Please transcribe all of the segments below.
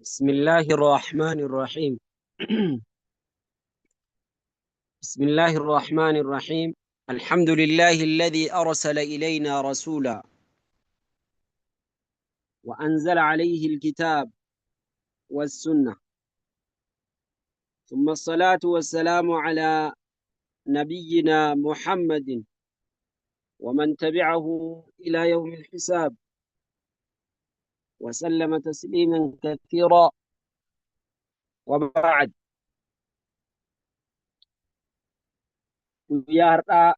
بسم الله الرحمن الرحيم. بسم الله الرحمن الرحيم. الحمد لله الذي أرسل إلينا رسولا وأنزل عليه الكتاب والسنة، ثم الصلاة والسلام على نبينا محمد ومن تبعه إلى يوم الحساب، وسلم تسليما كثيرا. وبعد، يا هرقا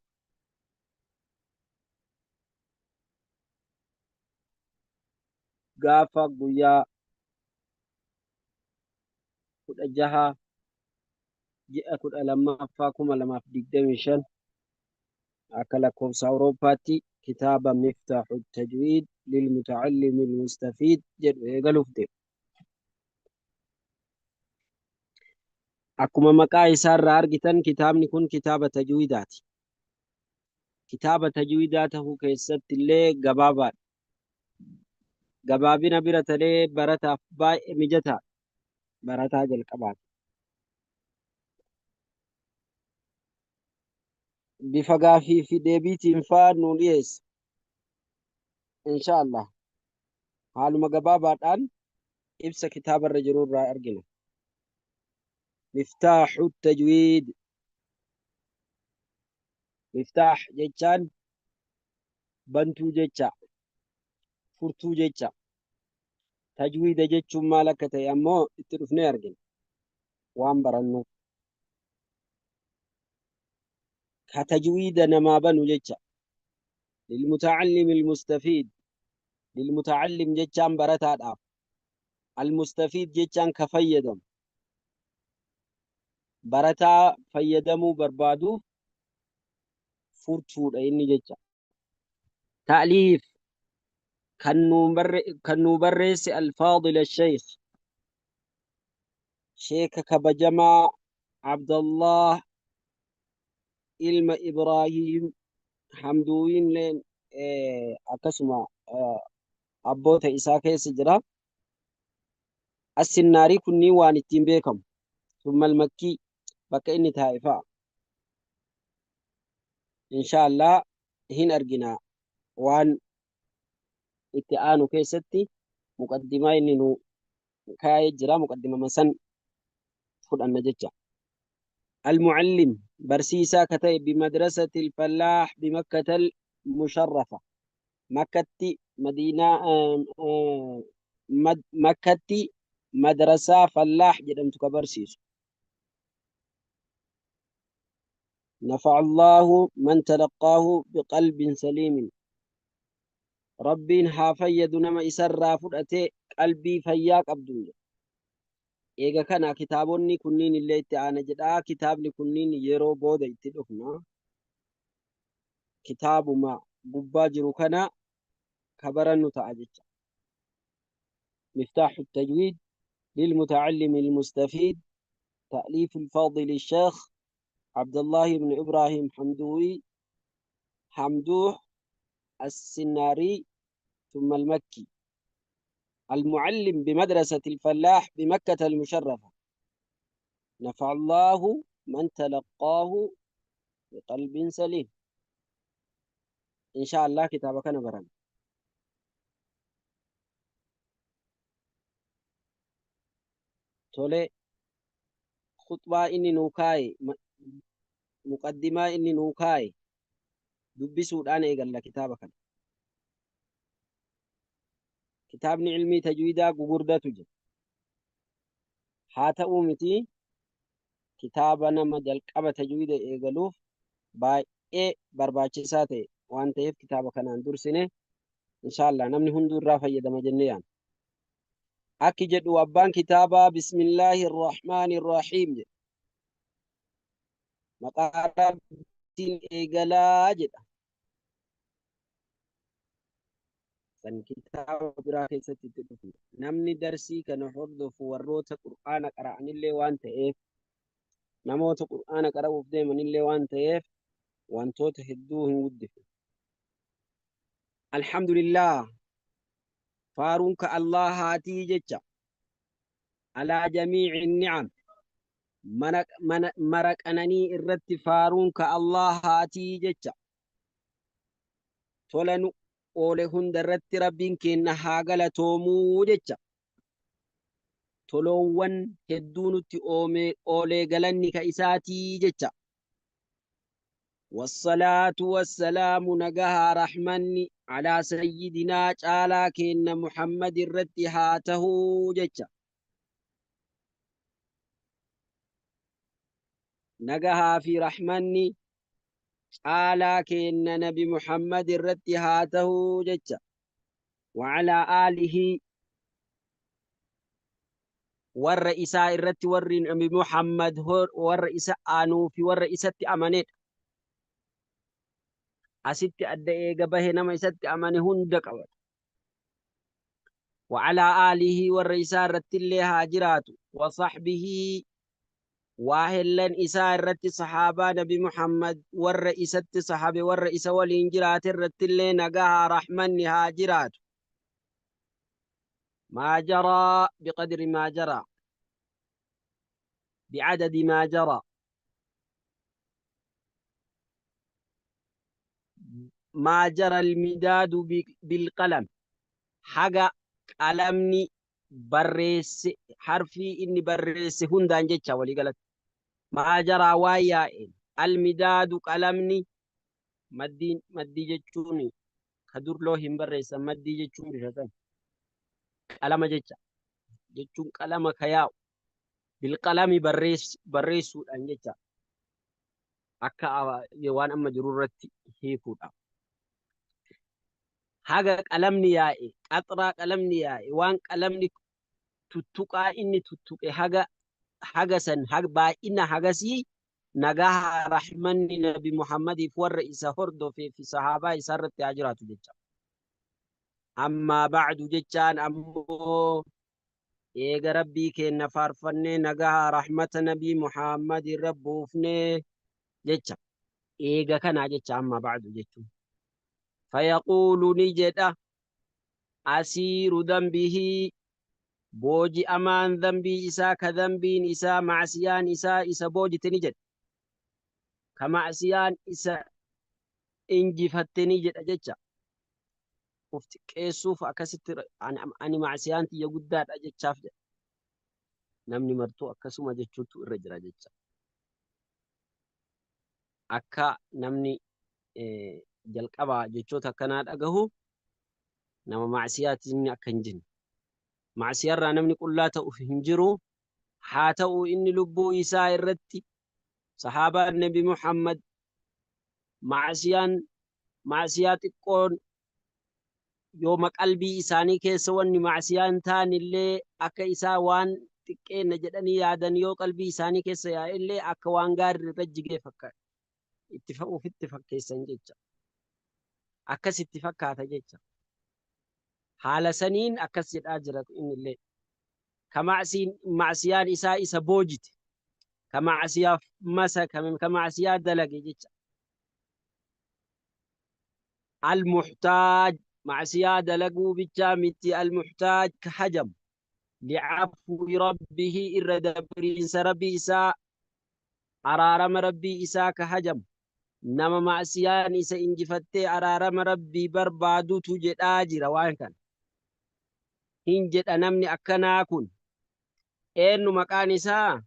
غافا قويا كد أجها جاء كد ألما فاكم ألما في ديكدمشن أكلكم سأوروباتي كتاب مفتاح التجويد للمتعلم المستفيد قالوا في أكما مكا إسار أرجتن كتابني كن كتاب تجويدات. كتاب تجويداته كيست اللي قبابنا برتلي برتا باي مجتا برتا جل قباب بفقا في ديبيت انفاد نوليس إن شاء الله. حالما قبابات أن إبس كتاب الرجرور را أرجنا. مفتاح التجويد. مفتاح جيتشان بنتو جيتشا فرتو جيتشا تجويد جيتشو مالك تيامو اترفني أرجن وان برنو كتجويد نما بنو جيتشا للمتعلم المستفيد. للمتعلم جيتشان برتا الآب، المستفيد جيتشان كفيدم برتا فيدمو بربادو فرتو إني جيتشا. تأليف كنو برس الفاضل الشيخ شيخ كبجما عبد الله إلما إبراهيم حمدوين لين أكسما أبوتا إساكي سجرا السناري كني وان التنبيكم. ثم المكي بك إني تائفا إن شاء الله هن أرجنا وان اتعانو كيستي مقدمة إني نو كاي جرا مقدمة مسن فود النججة. المعلم برسيسا كتاي بمدرسة الفلاح بمكة المشرفة. مكة مدينة مكة مدرسة فلاح جدم تكبرسيس. نفع الله من تلقاه بقلب سليم. ربين حافيد نما إسر فدأتي قلبي فياك عبدالله. إيجا كان كتابوني كنين اللي اتعانا جدا كتابني كنين يرو بودا اتدفنا كتاب ما قباجر كان كبرن تعجج. مفتاح التجويد للمتعلم المستفيد. تأليف الفاضل الشيخ عبد الله بن إبراهيم حمدوح السناري ثم المكي. المعلم بمدرسة الفلاح بمكة المشرفة. نفع الله من تلقاه بقلب سليم. إن شاء الله كتابك نبرا. تولي خطبة إني نوكاي مقدمة إني نوكاي دبي سودان إيقال كتابك. كتابني علمي تجويدا قردة تجد حتى أومتي كتابنا مجل قبة تجويدا إيقالوف باي barbaachisaa ta'e waan ta'eef kitaaba kanaan dursine inshallah namni hunduu irraa fayyadama jennee yaadna. Akki jedhu abbaan kitaabaa bismillaahi irrahmaani irrahiim jedha. Maqaa rabbiitiin eegalaa jedha. San kitaaba biraa keessatti itti dhufu. Namni darsii kana hordofu warroota qur'aana qara'anillee waan ta'eef namoota qur'aana qara'uuf deemanillee waan ta'eef wantoota hedduu hin guddifne. Alhamdulillah faaruun ka Allah haatii jecha. على جميع النعم مرق أنني إرت فارون كالله هاتي جتشا تولنو أولهن درت ربين كينا هاقل تومو جتشا تولوان هدونتي أولي قلني كإساتي جتشا والصلاة والسلام نجها رحمني على سيدنا تعالى كين محمد الرد هاته جتشا نجها في رحمني تعالى كين نبي محمد الرد هاته جتشا وعلى آله والرئيسة الرد ورين نبي محمد والرئيسة آنو في والرئيسة أمانات أستي أدى إيجابه نما إستي أمانه هندك وعلى آله والرئيسة الرد اللي هاجرات وصحبه واهلن إساء الرت صحابة نبي محمد والرئيسة صحابة والرئيسة والإنجرات الرت اللي نقاها رحمن هاجرات ما جرى بقدر ما جرى بعدد ما جرى ما جرى المداد بالقلم حاجة قلمني بريس حرفي إني بريس هندان جتشا ولي قالت ما جرى وايا المداد قلمني مدي جتشوني كدور لوهم بريس مدي جتشوني شتان قلم جتشا جتشون قلم كياو بالقلم بريس أن جتشا أكا يوان أما جرورتي هيكودا حاجة قلمني يا قطرة قلمني يا وان قلمني تتوقع إني تتوقع حاجة سن حاجة با إن حاجة سي نجاها رحمن نبي محمد فور إسا هردو في صحابة إسارة أجرات جتشا أما بعد جتشان أمو إيجا ربي كينا فارفني نجاها رحمة نبي محمد ربوفني جتشا إيجا كان جتشا أما بعد جتشا فيقول نجد أسير ذنبه بوجي أمان ذنبي إسا كذنبي إسا معسيان إسا بوجي تنجد كمعسيان إسا إنجي فتنجد أجتشا وفت كيسوف أكست أني معسيان تي يقدر أجتشاف نمني مرتو أكسوما جتشوتو الرجل أجتشا أكا نمني jalqaba jechoota akkanaa dhagahu nama macsiyaatiin akka hin jinne macsiyarraa namni qullaa ta'uuf hin jiru haa ta'u inni lubbuu isaa irratti sahaabaan nabi Muhammad macsiyaa xiqqoon yooma qalbii isaanii keessa wanni macsiyaan ta'an illee akka isaa waan xiqqeenna jedhanii yaadan yoo qalbii isaanii keessa yaa'e illee akka waan gaarii irra jigee fakkaata itti fakkeessan jecha akkasitti fakkaata jecha haala saniin akkas jedhaa jira innillee macsiyaan isaa isa boojite macsiyaaf masa macsiyaa dalage jecha المحتاج معصية دلقو بالجامت المحتاج كحجم لعفو ربه إرد برينس ربي إساء أرارم ربي إساء كحجم نما معصيان إسا إنجفتي أرارم ربي بربادو تجد آجر وان كان هنجد أنمني أكناكن إنو مكان إساء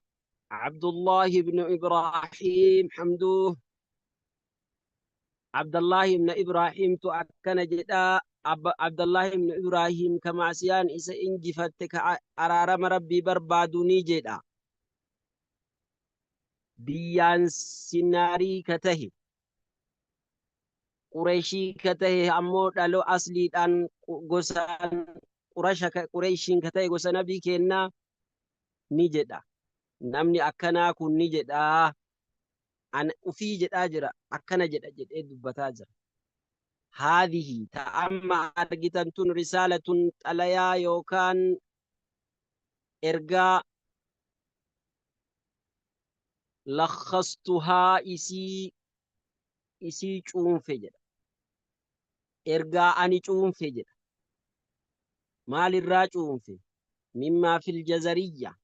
عبد الله بن إبراهيم حمدوه عبد الله بن إبراهيم تو أكن جدا عبد الله بن إبراهيم كمعصيان إسا إنجفتك أرارم ربي بربادوني جدا بيان سيناري كته قريشي كته أمو دالو أصلي دان غسان قريشين كته غسان نبي كنا نجدا نمني أكنا كن نجدا أن وفي جد أجر أكنا جد دبتاجر هذه تأمى أرجتن رسالة عليا يوكان إرجاء لخصتها إسي تشوم فجر إرجاء أني تشوم فجر مال الراجوم في مما في الجزرية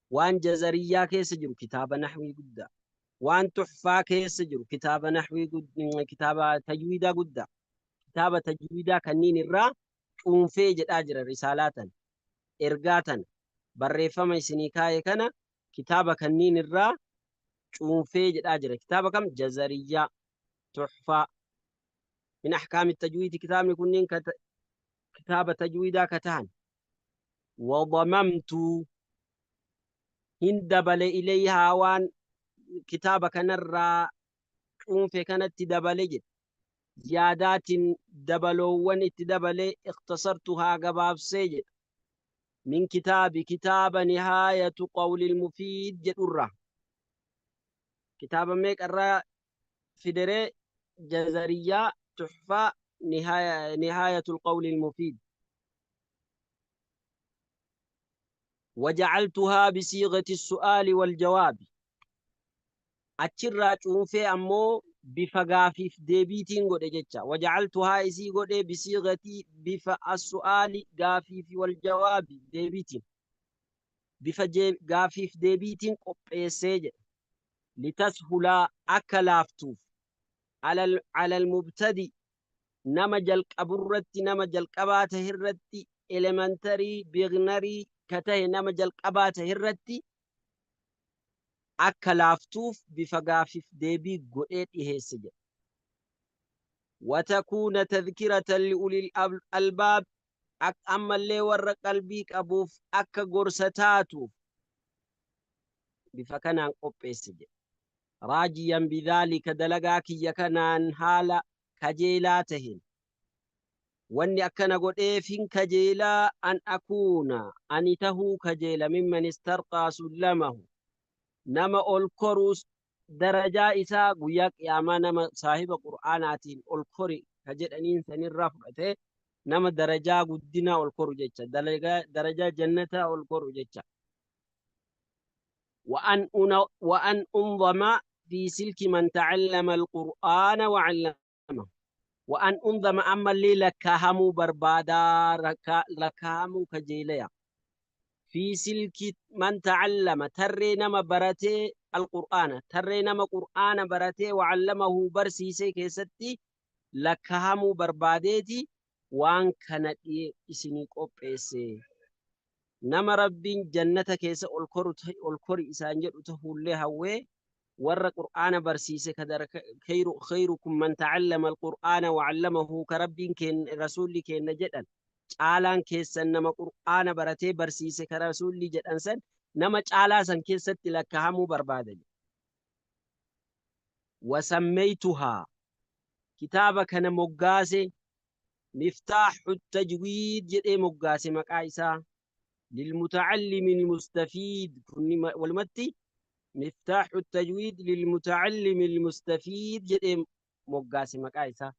وان جزرية كيس جرو كتاب نحوي قد وان تحفة كيس جرو كتاب نحوي قد كتاب تجويدا قد كتاب تجويدا كنين الرا في جد أجر رسالات إرقاتا بريفما سنيكاي كان كتاب كنين الرا في جد أجر كتاب كم جزرية تحفة من أحكام التجويد كتاب كنين كتاب تجويدا كتان وضممت هندبل إليها وان كتاب كنرا في كانت دبلج زيادات دبلوان اتدبل اختصرتها قباب سيج من كتاب نهاية قول المفيد جدرة كتاب ميك الرا فدري جزرية تحفة نهاية القول المفيد وجعلتها بصيغة السؤال والجواب أتشرا في أمو بفقافيف ديبيتين قد جتشا وجعلتها إسي قد بصيغة السؤال قافيف والجواب ديبيتين قافيف ديبيتين قبسيج لتسهل أكلافتوف على المبتدي نمج القبرت نمج القبات هرتي elementary beginnery كته نمج القبات هرتي أكلافتوف بفقافيف ديبي قد إهسج وتكون تذكرة لأولي الألباب أما اللي ور قلبيك أبوف أكا قرستاتو بفكنا قبسج راجيا بذلك دلقاك يكنان حال كجيلاتهن واني أكنا قد إيفين كجيلا أن أكون أنته كجيلا ممن استرقى سلمه نما الكروس درجة إساء قياك ياما نما صاحب قرآناتين الكوري كجد أنين سنين رفعته نما درجة قدنا الكورو جيتشا درجة جنة الكورو جيتشا وأن أنظم في سلك من تعلم القرآن وعلمه وأن أنظم أما اللي لكهم بربادا لكهم كجيليا في سلك من تعلم تري نما برتي القرآن تري نما قرآن برتي وعلمه برسيسي كيستي لكهم برباديتي وان كانت إسني قبسي نما ربين جنة كيس الكور إسان جد تهولي هوي ور قرآن برسيسي كدر خيركم من تعلم القرآن وعلمه كربين كين رسول كين نجدن caalaan keessan nama qur'aana baratee barsiise ka rasuulli jedhan san nama caalaa san keessatti lakkaa'amuu barbaadan. Wasammaytuhaa kitaaba kana moggaase miftaaxu tajwiid jedhee moggaase maqaa isaa lilmutacallimi almustafiid kunni walumatti miftaaxu tajwiid lilmutacallimi almustafiid jedhee moggaase maqaa isaa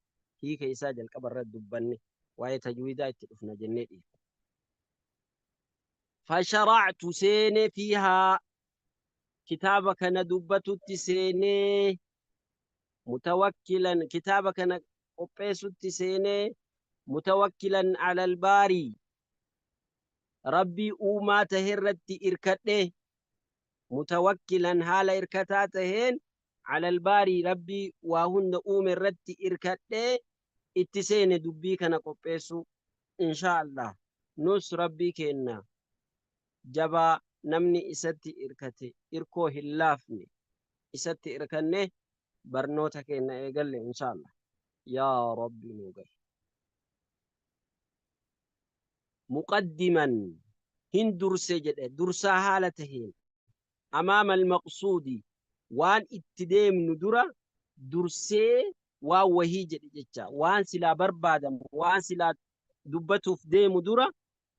hiika isaa jalqaba irratti dubbanne. وهي تجويدات تلفنا جنيدي فشرعت سيني فيها كتابك ندبت التسيني متوكلا كتابك نقبس التسيني متوكلا على الباري ربي أوما تهرت إركته متوكلا هال إركتاتهن على الباري ربي وهن أوم الرت إركته اتسين دبي كان قبسو إن شاء الله نص ربي كينا جبا نمني إساتي إركتي إركو هلافني إساتي إركني برنوتا كينا إيقل إن شاء الله يا ربي نوغل مقدما هن درسي درسا حالتهين أمام المقصود وان اتدام ندرة درسي waan wahii jedhe jecha waan silaa barbaadamu waan silaa dubbatuuf deemu dura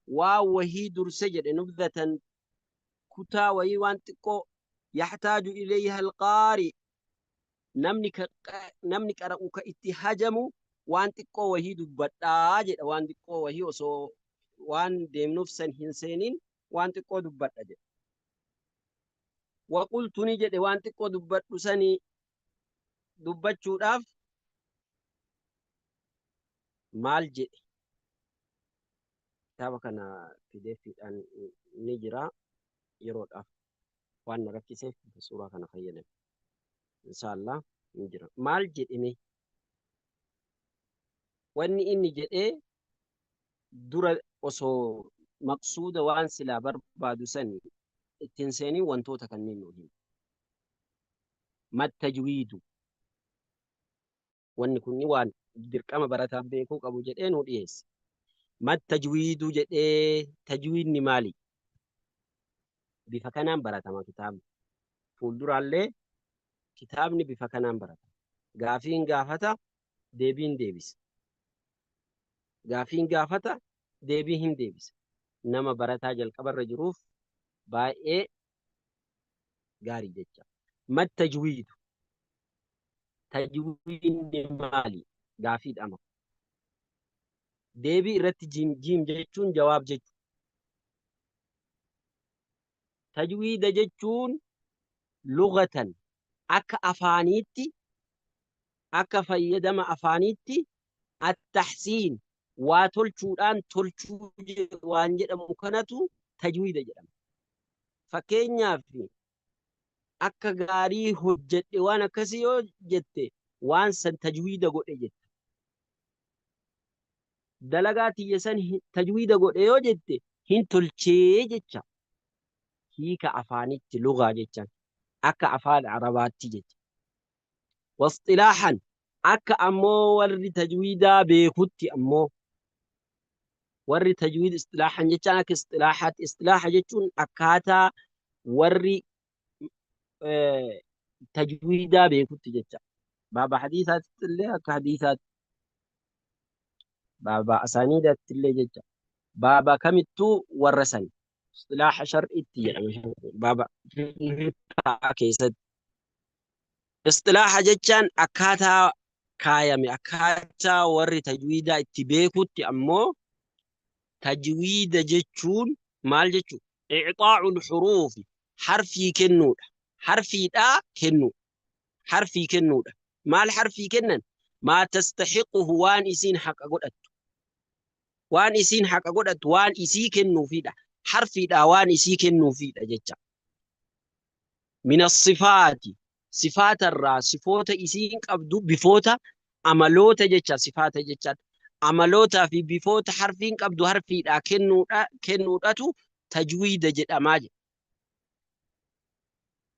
waan wahii durse jedhe nubdatan kutaa wahii waan xiqqoo yaxtaaju ilayha alqaari namni qara'u ka itti hajamu waan xiqqoo wahii dubbadhaa jedha waan xiqqoo wahii osoo waan deemnuuf san hin seenin waan xiqqoo dubbadha jedhe waqultuni jedhe waan xiqqoo dubbadhu sanii dubbachuudhaaf maal jedhe kitaaba kana pideeffiidhaan ni jira yeroodhaaf waan na rakkiseef suuraa kana fayyadame. Inshallah ni jira. Maal jedhime wanni inni jedhee dura osoo maqsuuda waan silaa barbaadu san ittiin seenii wantoota kanneen nuuf hima. Mattajwiidu wanni kunni waan dirqama barataan beekuu qabu jedhee nu dhiyeesse. Mattajwiidu jedhee tajwiidni maali? Bifa kanaan baratama kitaabni. Fuulduraallee kitaabni bifa kanaan baratama. Gaafiin gaafata, deebiin deebisa. Gaafiin gaafata, deebii hin deebisa. Nama barataa jalqabarra jiruuf baay'ee gaarii jecha. Mattajwiidu. Tajwiidni maali? Gaafiidhama. Deebii irratti jiim jechuun jawaab jechuudha. Tajwiida jechuun lugatan akka afaaniitti akka fayyadama afaaniitti at-tahsiin waa tolchuudhaan tolchuu waan jedhamu kanatu tajwiida jedhama. Fakkeenyaaf akka gaarii hojjedhe waan akkasii yoo jette waan san tajwiida godhe jette. Dalagaa tiyya san tajwiida godhe yoo jette hin tolchee jecha. Hiika afaanitti lugaa jechaan akka afaan arabaatti jecha. Wasxilaahan akka ammoo warri tajwiidaa beekutti ammoo warri tajwiid istilaahan jechaan akka istilaahaatti. Istilaaha jechuun akkaataa warri tajwiidaa beekutti jecha. Baaba hadiisaatti illee akka hadiisaatti. Baaba asaaniidaatti illee jecha. Baaba kamittuu warra sani. Istilaaha shar'iitti jedhama. Baaba fiqhaa keessatti. Istilaaha jechaan akkaataa kaayame akkaataa warri tajwiidaa itti beekutti ammoo tajwiida jechuun maal jechuudha? Iqxaa'ul xuruufi harfii kennuudha. Harfiidhaa kennu. Harfii kennuudha. Maal harfii kennan? Maa tastaxiquhu waan isiin haqa godhattu. Waan isiin haqa godhattu waan isii kennuufidha. Harfiidhaa waan isii kennuufidha jecha. Min as-sifaati. Sifaatarraa sifoota isiin qabdu bifoota amaloota jecha sifaata jechaan. Amalootaa fi bifoota harfiin qabdu harfiidhaa kennuudhatu tajwiida jedhamaa jira.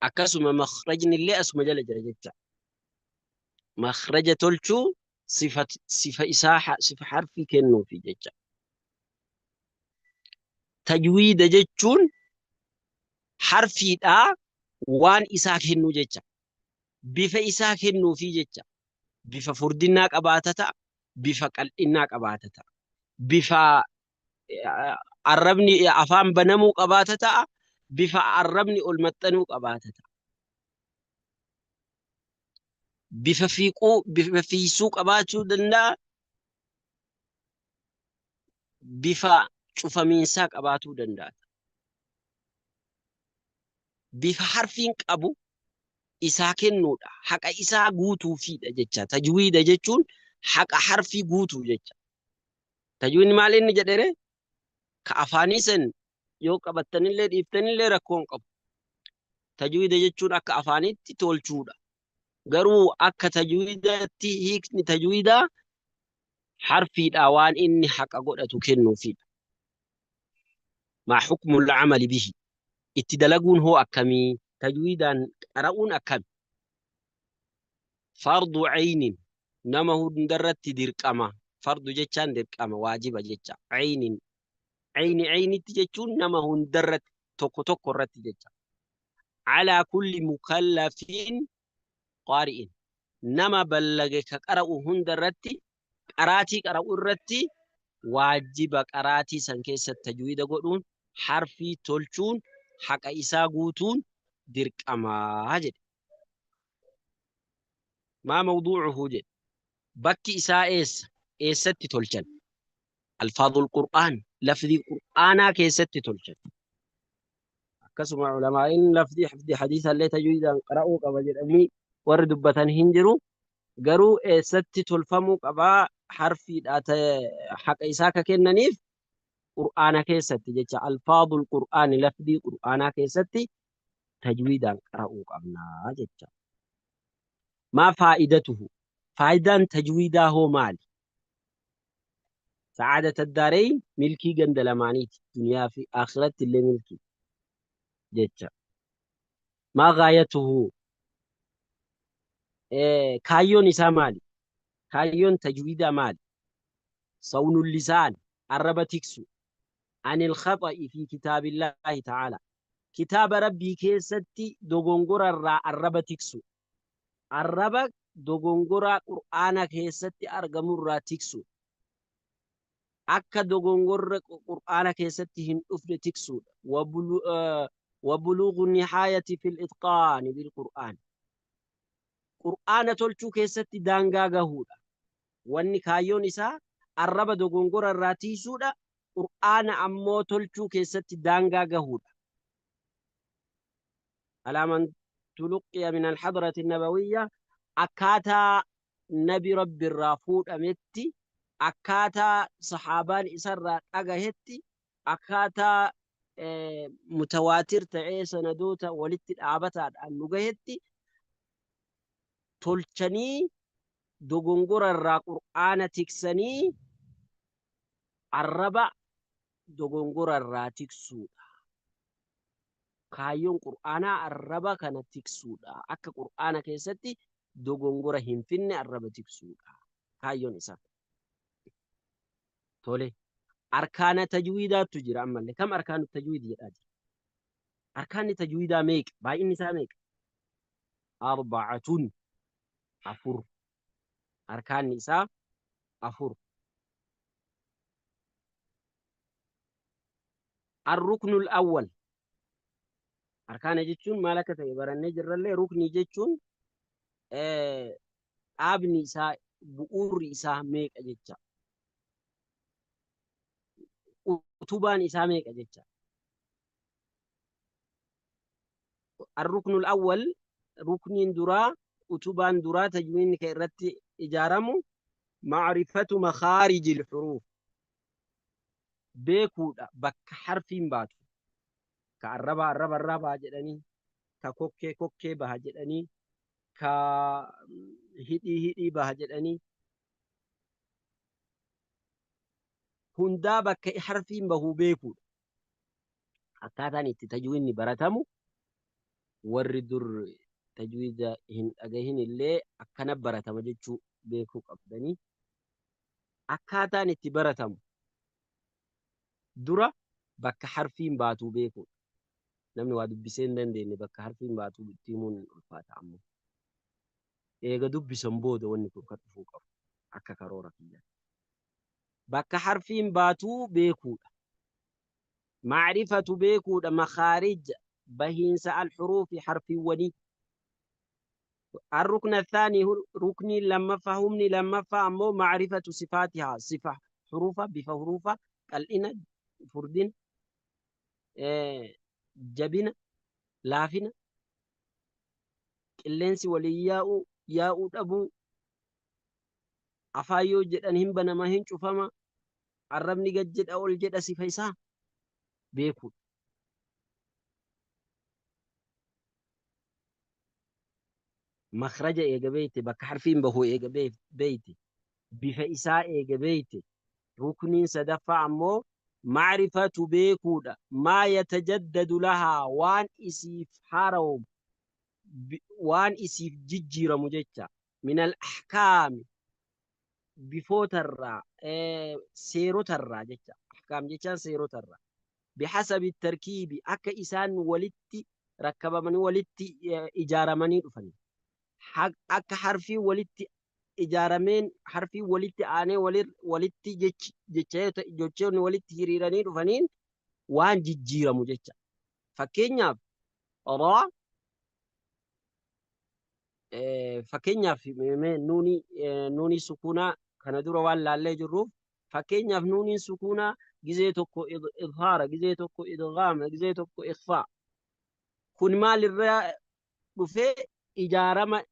Akkasuma makhrajni illee asuma jala jira jecha. Makhraja tolchuu sifa isaa sifa harfii kennuufi jecha. Tajwiida jechuun harfiidhaa waan isaa kennu jecha. Bifa isaa kennuufi jecha. Bifa furdinaa qabaata ta'a. Bifa qal'innaa qabaata ta'a. Bifa arrabni afaan banamuu qabaata ta'a. Bifa arrabni ol maxxanuu qabaata ta'a. Bifa fiisuu qabaachuu danda'a. Bifa cufamiinsaa qabaatuu danda'a. Bifa harfiin qabu isaa kennuudha. Haqa isaa guutuufiidha jecha. Tajwiida jechuun haqa harfii guutuu jecha. Tajwiidni maal inni jedhere? Ka afaanii san yoo qabattanillee dhiiftanillee rakkoon qabu. Tajwiida jechuun akka afaanitti tolchuudha. Garuu akka tajwiidaatti hiikni tajwiidaa harfiidhaa waan inni haqa godhatu kennuufidha. Maa hukmul amali bihi. Itti dalaguun hoo akkamii? Tajwiidaan qara'uun akkami? Fardu aynin nama hundarratti dirqama. Fardu jechaan dirqama waajiba jecha. Aynitti jechuun nama hundarratti tokko tokko irratti jecha. Alaa kulli mukallafiin qaari'in nama ballage ka qara'u hundarratti qaraatii qara'u irratti waajiba qaraatii san keessatti tajwiida godhuun harfii tolchuun haqa isaa guutuun dirqamaa jedhe. Maa mawduucuhu jedhe. Bakki isaa eessa? Eessatti tolchan? Alfaadul Qur'aan lafdii Qur'aanaa keessatti tolchan. Akkasuma ulamaa'in lafdii hifdii hadiisa illee tajwiidaan qara'uu qaba jedhanii warri dubbatan hin jiru. Garuu eessatti tolfamuu qabaa harfiidhaa haqa isaa ka kennaniif Qur'aana keessatti jecha. Alfaadul Qur'aani lafdii Qur'aanaa keessatti tajwiidaan qara'uu qabnaa jecha. Maa faayidatuhu? Faayidaan tajwiidaa hoo maali? Sa'aadata daareen milkii ganda lamaaniiti. Duniyaa fi akhiratti illee milkii jecha. Maa gaayatuhu? Kaayyoon isaa maali? Kaayyoon tajwiidaa maali? Sawnul lisaan arraba tiksu anil khaxa'i fi kitaabillahi ta'ala. Kitaaba rabbii keessatti dogongorarraa arraba tiksu. Arraba dogongoraa qur'aana keessatti argamurraa tiksu. Akka dogongorra qur'aana keessatti hin dhufne tiksuudha. Wabuluugu nihaayati fil itqaani bil qur'aan. Qur'aana tolchuu keessatti daangaa gahuudha. Wanni kaayyoon isaa arraba dogongorarraa tiisuudha. Qur'aana ammoo tolchuu keessatti daangaa gahuudha. Alaaman tuluqqiya min alhadrati nabawiyya akkaataa nabi rabbirraa fuudhametti, akkaataa sahaabaan isarraa dhagahetti, akkaataa mutawaatir ta'ee sanadoota walitti dhaabataadhaan nu gahetti tolchanii dogongorarraa qur'aana tiksanii arraba dogongorarraa tiksuudha. Kaayyoon qur'aanaa arraba kana tiksuudha. Akka qur'aana keessatti dogongora hin finne arraba tiksuudha. Kaayyoon isaa. Tole. Arkaana tajwiidaatu jira ammallee. Kam arkaanu tajwiid jedhaa jira? Arkaanni tajwiidaa meeqa? Baay'inni isaa meeqa? Arba'atun. Afur. Arkaanni isaa afur. Arruknul awwal. Arkaana jechuun maal akka ta'e barannee jirrallee ruknii jechuun dhaabni isaa bu'uurri isaa meeqa jecha. Utubaan isaa meeqa jecha. Arruknul awwal rukniin duraa utubaan duraa tajwiidni kan irratti ijaaramu macrifatu makaarijil xuruuf. Beekuudha bakka harfiin baatu. Ka arraba baha jedhanii, ka kokkee baha jedhanii, ka hidhii baha jedhanii. Hundaa bakka harfiin bahuu beekuudha. Akkaataan itti tajwiidni baratamu warri dur tajwiida hin dhagahin illee akkana baratama jechuu beekuu qabdanii. Akkaataan itti baratamu dura bakka harfiin baatuu beekuudha. Namni waa dubbisee hin dandeenye bakka harfiin baatuu itti himuun ulfaata ammoo. Eega dubbisan booda wanni kun kan dhufuu qabu akka karoora kiyyaa. Bakka harfiin baatuu beekuudha. Macrifatu beekuudha makhaarija bahiinsa alxuruufi harfiiwwanii. الركن الثاني ركن لما فهمني لما فهموا معرفة صفاتها صفة حروفها بفحروفها قلنا فردين جبنا لافنا قلنسي ولياء ياء أبو أفايو جدن هم بنما هن شوفما عربني جد أول جد صفيسا بيكون مخرج إيجا بيتي بك حرفين بهو إيجا بيتي بفئساء إيجا بيتي ركن سدفع مو معرفة بيكودا ما يتجدد لها وان إسيف حارهم وان إسيف ججير مججة من الأحكام بفوتر سيرو ترى ججة أحكام ججة سيرو ترى بحسب التركيب أكا إسان ولدتي ركب من ولدتي إجارة مني رفني akka harfii walitti ijaarameen harfii walitti aanee walitti jechoonni walitti hiriiranii dhufaniin waan jijjiiramu jecha. Fakkeenyaaf nuuni sukuunaa kana dura waan laallee jirruuf fakkeenyaaf nuuniin sukuunaa gizee tokko idhaara, gizee tokko idgaama, gizee tokko ikhfaa. Kun maalirraa dhufee ijaarama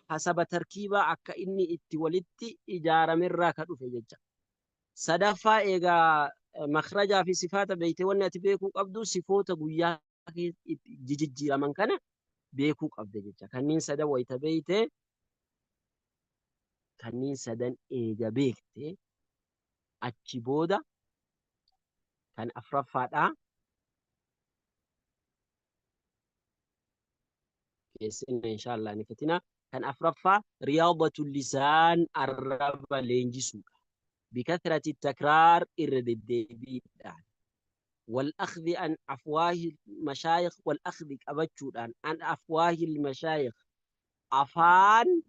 hasaba tarkiibaa akka inni itti walitti ijaaramerraa ka dhufe jecha. Sadaffaa eegaa makhrajaa fi sifaata beeytee wanni ati beekuu qabdu sifoota guyyaa jijjiiraman kana beekuu qabda jecha. Kanneen sadan wayita beeyte kanneen sadan eega beekte achi booda kan afuraffaadhaa keessatti inshallah ni fitina. Kan afuraffaa riyaadatul lisaan arraba leenjisuudha. بكثرة التكرار الرددبيدان والأخذ عن أفواه المشايخ والأخذ أبتشودان عن أفواه المشايخ أفان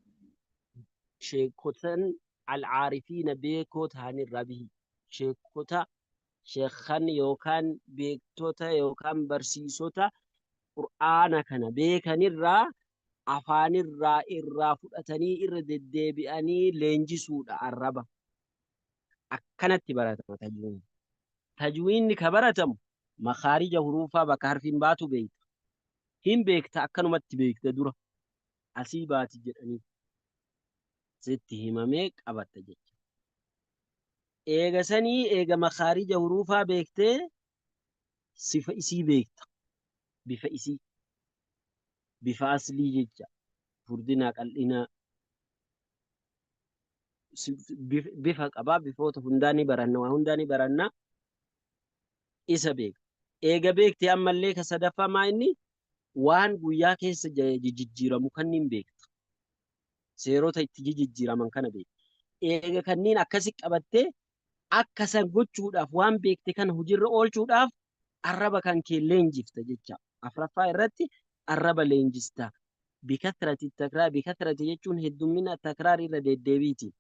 شيكوتن العارفين بيكوت هاني الربي شيكوتا شيخان يوكان بيكتوتا يوكان برسيسوتا قرآن كان بيكان الرا أفان الرا فؤتني الرددبياني لينجسود الربا akkanatti baratama tajwiin. Tajwiinni ka baratamu makaarija huruufaa bakka harfiin baatu beekta. Hin beekta akkanumatti beekta dura asii baati jedhanii sitti himamee qabatta jecha. Eega sanii eega makaarija huruufaa beektee sifa isii beekta. Bifa isii. Bifa aslii jecha. Furdina qal'ina bifa qabaa bifoota hundaani baranna waa hundaani baranna isa beeka. Eega beekte ammallee ka sadaffamaa inni waan guyyaa keessa jijjiiramu kanneen beekta. Seerota itti jijjiiraman kana beekta. Eega kanneen akkasi qabattee akka san gochuudhaaf waan beekte kana hojiirra oolchuudhaaf arraba kan kee leenjifta jecha. Afuraffaa irratti arraba leenjista. Bikathrati takraar bikathrati jechuun heddummina takraar irra deddeebiiti.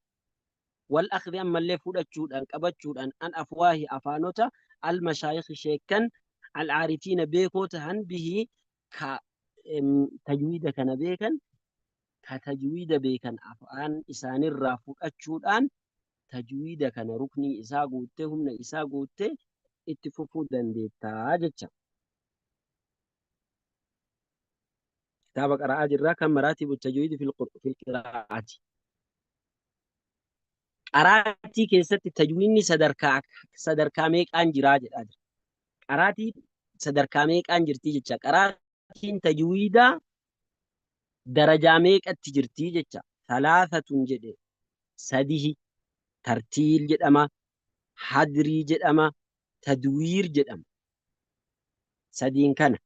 والأخذ أما اللي فودتشودان قبتشودان أن أفواه أفانوتا المشايخ شيكا العارفين بيكوتهن به كتجويد كان بيكن كتجويد بيكن أفان إسان الرافودتشودان تجويد كان ركني إساقوتهم إساقوته اتففودان ديتا جتشا كتابك أرآج الراكم مراتب التجويد في القراءة qaraatii keessatti tajwiinni sadarkaa meeqaan jiraa jedhaa jira. Qaraatii sadarkaa meeqaan jirtii jecha. Qaraatiin tajwiidaa darajaa meeqatti jirtii jecha. Salaasatun jedhe sadihi tartiil jedhama, hadrii jedhama, tadwiir jedhama. Sadiin kana.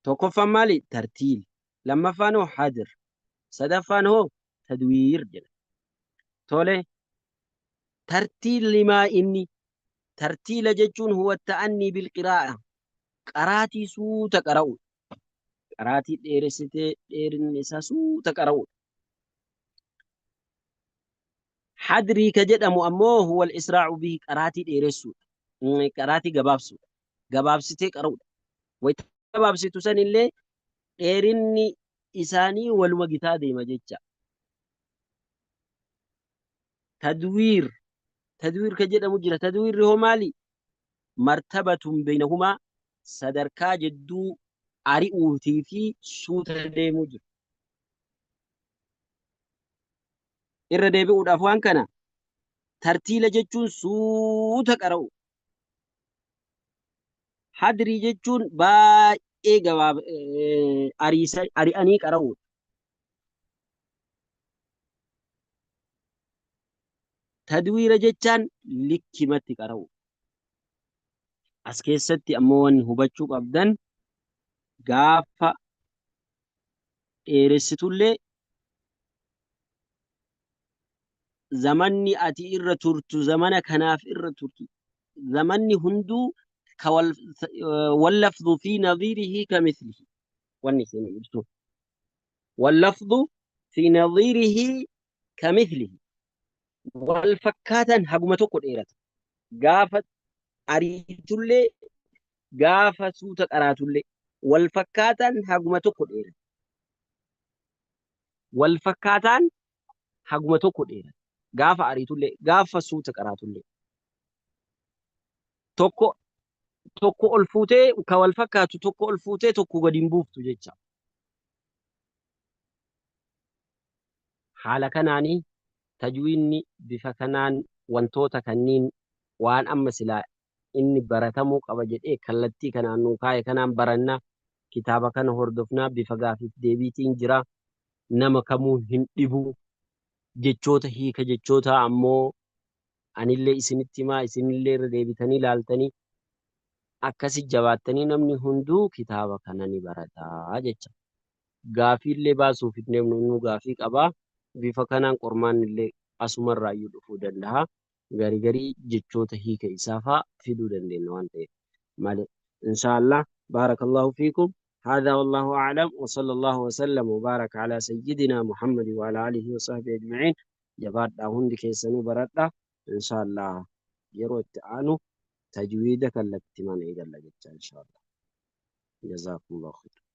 Tokkoffaan maali? Tartiil. Lammaffaan hoo hadir. Sadaffaan hoo tadwiir jedhama. تولي ترتيل لما إني ترتيل جتون هو التأني بالقراءة قراتي سو تقرأوا قراتي ديرستي ديرنسا سو تقرأوا حدري كجد أمو هو الإسراع به قراتي ديرسو قراتي قبابستي قرأوا ويتقبابستو سن اللي ديرني إساني والمجتا ديما جتشا تدوير كجد مجرى تدوير هو مالي مرتبة بينهما صدركا جدو أريئوتي في سوت دي مجرى إرى بيقود أفوان كان ترتيل جتون سوت قرأو حدري جتون با إيقواب أريئني قرأو تدوير جتان لكمتي قرأو أسكيستي أموان هبتشوك أبدان غافة إيرستولي زماني أتي إرى ترتو زمانا كناف إرى ترتو زماني هندو واللفظ في نظيره كمثله واللفظ في نظيره كمثله والفكاتا هقمتو قد إيرت غافة أريتولي غافة سوتا قراتولي والفكاتا هقمتو قد إيرت والفكاتا هقمتو قد إيرت غافة أريتولي غافة سوتا قراتولي tokko ol fuutee ka wal fakkaatu tokko ol fuutee tokko gadi hin buuftu jecha. Haala kanaanii tajwiinni bifa kanaan wantoota kanniin waan amma silaa inni baratamuu qaba jedhee kallattii kanaan nuu kaa'e kanaan barannaa kitaaba kana hordofnaa bifa gaafiif deebiitiin jira. Nama kamuu hin dhibuu jechoota hiika jechoota ammoo anillee isinitti himaa isinillee irra deebitanii ilaaltanii akkasi jabaattanii namni hunduu kitaaba kana ni barataa jecha. Gaafiillee baasuuf hin deemnu nu gaafii qabaa. Bifa kanaan qormaannillee asumarraayyuu dhufuu danda'a. Garii jechoota hiika isaa fa'aa fiduu dandeenya waan ta'eef malee. Inshaallah baarakallahu fiikum. هذا والله أعلم وصلى الله وسلم وبارك على سيدنا محمد وعلى آله وصحبه أجمعين. جبات هندي كيسنو بردا إن شاء الله يروي التعانو تجويدك التي من إن شاء الله. جزاكم الله خير.